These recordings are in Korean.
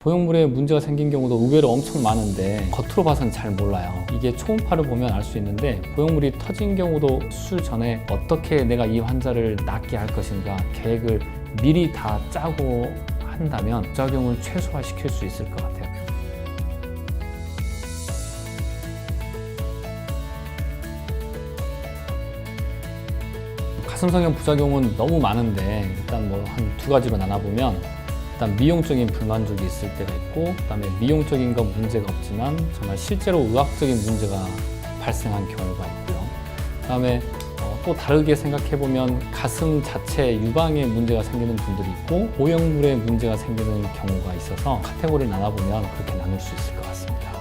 보형물에 문제가 생긴 경우도 의외로 엄청 많은데 겉으로 봐서는 잘 몰라요. 이게 초음파를 보면 알 수 있는데 보형물이 터진 경우도 수술 전에 어떻게 내가 이 환자를 낫게 할 것인가 계획을 미리 다 짜고 한다면 부작용을 최소화시킬 수 있을 것 같아요. 가슴성형 부작용은 너무 많은데 일단 뭐 한 두 가지로 나눠보면 일단 미용적인 불만족이 있을 때가 있고 그다음에 미용적인 건 문제가 없지만 정말 실제로 의학적인 문제가 발생한 경우가 있고요. 그다음에 또 다르게 생각해보면 가슴 자체 유방에 문제가 생기는 분들이 있고 보형물에 문제가 생기는 경우가 있어서 카테고리를 나눠보면 그렇게 나눌 수 있을 것 같습니다.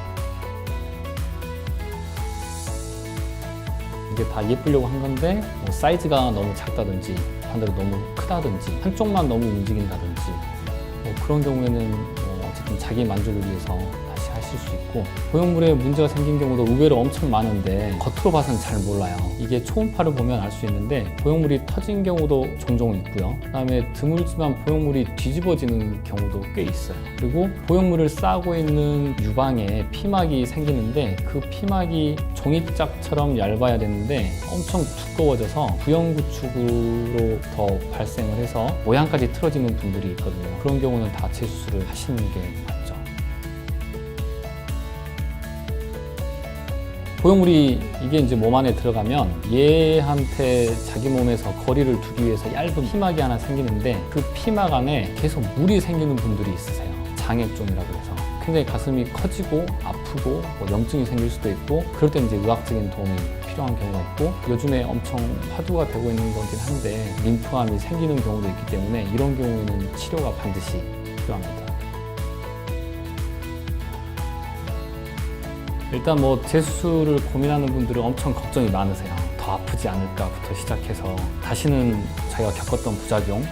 이게 다 예쁘려고 한 건데 뭐 사이즈가 너무 작다든지 반대로 너무 크다든지 한쪽만 너무 움직인다든지 뭐 그런 경우에는 어쨌든 자기 만족을 위해서 다시 하실 수 있고 보형물에 문제가 생긴 경우도 의외로 엄청 많은데 겉으로 봐서는 잘 몰라요. 이게 초음파를 보면 알 수 있는데 보형물이 터진 경우도 종종 있고요. 그다음에 드물지만 보형물이 뒤집어지는 경우도 꽤 있어요. 그리고 보형물을 싸고 있는 유방에 피막이 생기는데 그 피막이 종이짝처럼 얇아야 되는데 엄청 두꺼워져서 부영구축으로 더 발생을 해서 모양까지 틀어지는 분들이 있거든요. 그런 경우는 다 재수술을 하시는 게 맞죠. 보형물이 이게 이제 몸 안에 들어가면 얘한테 자기 몸에서 거리를 두기 위해서 얇은 피막이 하나 생기는데 그 피막 안에 계속 물이 생기는 분들이 있으세요. 장액종이라고 해서 굉장히 가슴이 커지고 아프고 뭐 염증이 생길 수도 있고 그럴 때 이제 의학적인 도움이 필요한 경우가 있고 요즘에 엄청 화두가 되고 있는 거긴 한데 림프암이 생기는 경우도 있기 때문에 이런 경우에는 치료가 반드시 필요합니다. 일단 뭐 재수술을 고민하는 분들은 엄청 걱정이 많으세요. 더 아프지 않을까부터 시작해서 다시는 자기가 겪었던 부작용을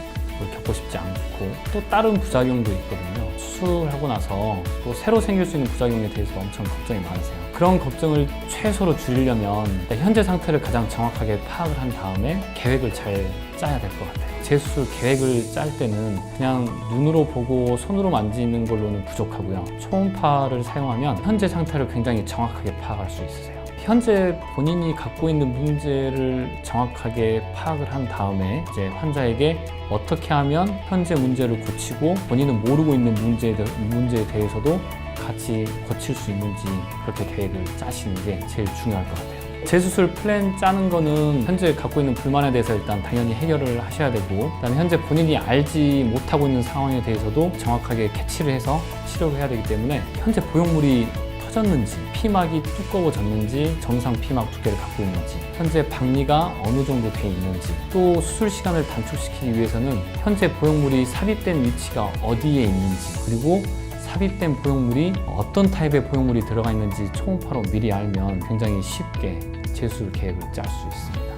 겪고 싶지 않고 또 다른 부작용도 있거든요. 수술하고 나서 또 새로 생길 수 있는 부작용에 대해서 엄청 걱정이 많으세요. 그런 걱정을 최소로 줄이려면 현재 상태를 가장 정확하게 파악을 한 다음에 계획을 잘 짜야 될 것 같아요. 재수술 계획을 짤 때는 그냥 눈으로 보고 손으로 만지는 걸로는 부족하고요. 초음파를 사용하면 현재 상태를 굉장히 정확하게 파악할 수 있으세요. 현재 본인이 갖고 있는 문제를 정확하게 파악을 한 다음에 이제 환자에게 어떻게 하면 현재 문제를 고치고 본인은 모르고 있는 문제에 대해서도 같이 고칠 수 있는지 그렇게 계획을 짜시는 게 제일 중요할 것 같아요. 재수술 플랜 짜는 거는 현재 갖고 있는 불만에 대해서 일단 당연히 해결을 하셔야 되고 그다음에 현재 본인이 알지 못하고 있는 상황에 대해서도 정확하게 캐치를 해서 치료를 해야 되기 때문에 현재 보형물이 터졌는지 피막이 두꺼워졌는지 정상 피막 두께를 갖고 있는지 현재 박리가 어느 정도 돼 있는지 또 수술 시간을 단축시키기 위해서는 현재 보형물이 삽입된 위치가 어디에 있는지 그리고 삽입된 보형물이 어떤 타입의 보형물이 들어가 있는지 초음파로 미리 알면 굉장히 쉽게 재수술 계획을 짤 수 있습니다.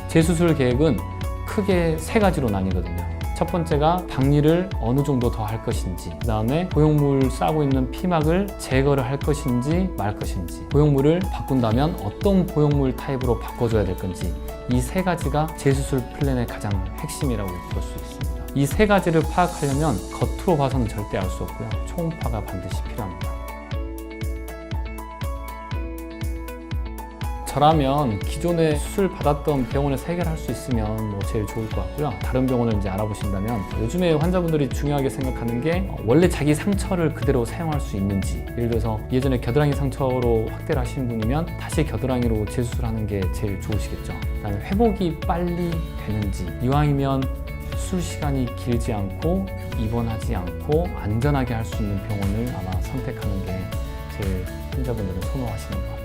재수술 계획은 크게 세 가지로 나뉘거든요. 첫 번째가 박리를 어느 정도 더 할 것인지 그 다음에 보형물 싸고 있는 피막을 제거를 할 것인지 말 것인지 보형물을 바꾼다면 어떤 보형물 타입으로 바꿔줘야 될 건지 이 세 가지가 재수술 플랜의 가장 핵심이라고 볼 수 있습니다. 이 세 가지를 파악하려면 겉으로 봐서는 절대 알 수 없고요. 초음파가 반드시 필요합니다. 저라면 기존에 수술 받았던 병원에서 해결할 수 있으면 뭐 제일 좋을 것 같고요. 다른 병원을 이제 알아보신다면 요즘에 환자분들이 중요하게 생각하는 게 원래 자기 상처를 그대로 사용할 수 있는지 예를 들어서 예전에 겨드랑이 상처로 확대를 하신 분이면 다시 겨드랑이로 재수술하는 게 제일 좋으시겠죠. 그다음에 회복이 빨리 되는지 이왕이면 수술 시간이 길지 않고 입원하지 않고 안전하게 할 수 있는 병원을 아마 선택하는 게 제일 환자분들은 선호하시는 것 같아요.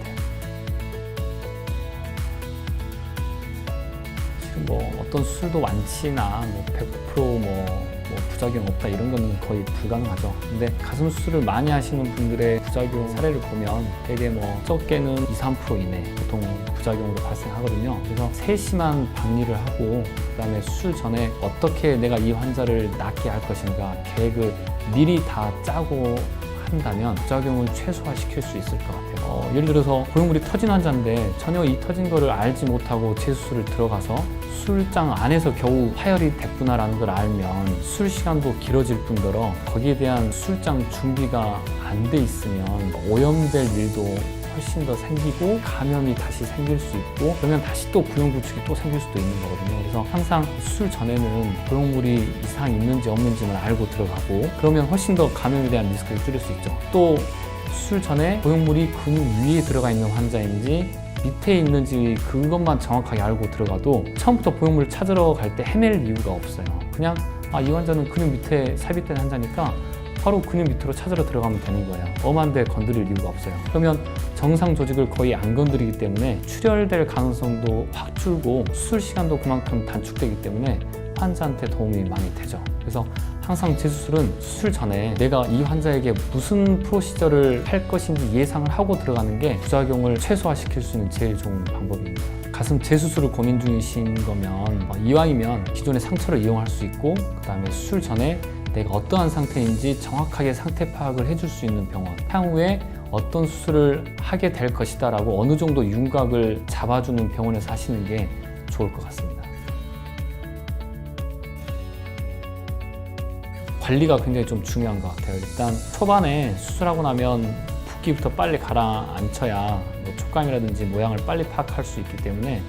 뭐 어떤 수술도 완치나 뭐 100% 부작용 없다 이런 건 거의 불가능하죠. 근데 가슴 수술을 많이 하시는 분들의 부작용 사례를 보면 되게 적게는 2~3% 이내 보통 부작용으로 발생하거든요. 그래서 세심한 박리를 하고 그다음에 수술 전에 어떻게 내가 이 환자를 낫게 할 것인가 계획을 미리 다 짜고 한다면 부작용을 최소화시킬 수 있을 것 같아요. 예를 들어서 고용물이 터진 환자인데 전혀 이 터진 거를 알지 못하고 재수술을 들어가서 술장 안에서 겨우 파열이 됐구나라는 걸 알면 술 시간도 길어질 뿐더러 거기에 대한 술장 준비가 안 돼 있으면 오염될 일도 훨씬 더 생기고 감염이 다시 생길 수 있고 그러면 다시 또 부영구축이 또 생길 수도 있는 거거든요. 그래서 항상 수술 전에는 고용물이 이상이 있는지 없는지만 알고 들어가고 그러면 훨씬 더 감염에 대한 리스크를 줄일 수 있죠. 또 수술 전에 고용물이 근육 위에 들어가 있는 환자인지 밑에 있는지 그것만 정확하게 알고 들어가도 처음부터 고용물을 찾으러 갈 때 헤맬 이유가 없어요. 그냥 이 환자는 근육 밑에 삽입된 환자니까 바로 근육 밑으로 찾으러 들어가면 되는 거예요. 엄한 데 건드릴 이유가 없어요. 그러면 정상 조직을 거의 안 건드리기 때문에 출혈될 가능성도 확 줄고 수술 시간도 그만큼 단축되기 때문에 환자한테 도움이 많이 되죠. 그래서 항상 재수술은 수술 전에 내가 이 환자에게 무슨 프로시저를 할 것인지 예상을 하고 들어가는 게 부작용을 최소화시킬 수 있는 제일 좋은 방법입니다. 가슴 재수술을 고민 중이신 거면 이왕이면 기존의 상처를 이용할 수 있고 그 다음에 수술 전에 내가 어떠한 상태인지 정확하게 상태 파악을 해줄 수 있는 병원, 향후에 어떤 수술을 하게 될 것이다 라고 어느 정도 윤곽을 잡아주는 병원에서 하시는 게 좋을 것 같습니다. 관리가 굉장히 좀 중요한 것 같아요. 일단 초반에 수술하고 나면 붓기부터 빨리 가라앉혀야 촉감이라든지 모양을 빨리 파악할 수 있기 때문에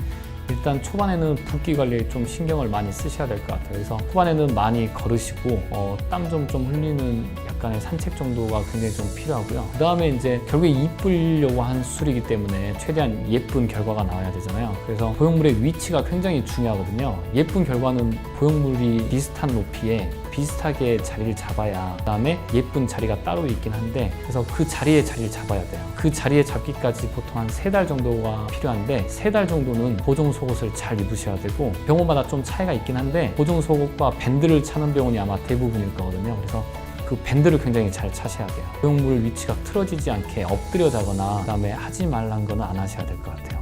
일단 초반에는 붓기 관리에 좀 신경을 많이 쓰셔야 될 것 같아요. 그래서 후반에는 많이 걸으시고 땀 좀 흘리는 약간의 산책 정도가 굉장히 좀 필요하고요. 그 다음에 이제 결국에 이쁘려고 한 수술이기 때문에 최대한 예쁜 결과가 나와야 되잖아요. 그래서 보형물의 위치가 굉장히 중요하거든요. 예쁜 결과는 보형물이 비슷한 높이에 비슷하게 자리를 잡아야 그 다음에 예쁜 자리가 따로 있긴 한데 그래서 그 자리에 자리를 잡아야 돼요. 그 자리에 잡기까지 보통 한 3달 정도가 필요한데 3달 정도는 보정 속옷을 잘 입으셔야 되고 병원마다 좀 차이가 있긴 한데 보정 속옷과 밴드를 차는 병원이 아마 대부분일 거거든요. 그래서 그 밴드를 굉장히 잘 차셔야 돼요. 보형물 위치가 틀어지지 않게 엎드려 자거나 그 다음에 하지 말라는 거는 안 하셔야 될 것 같아요.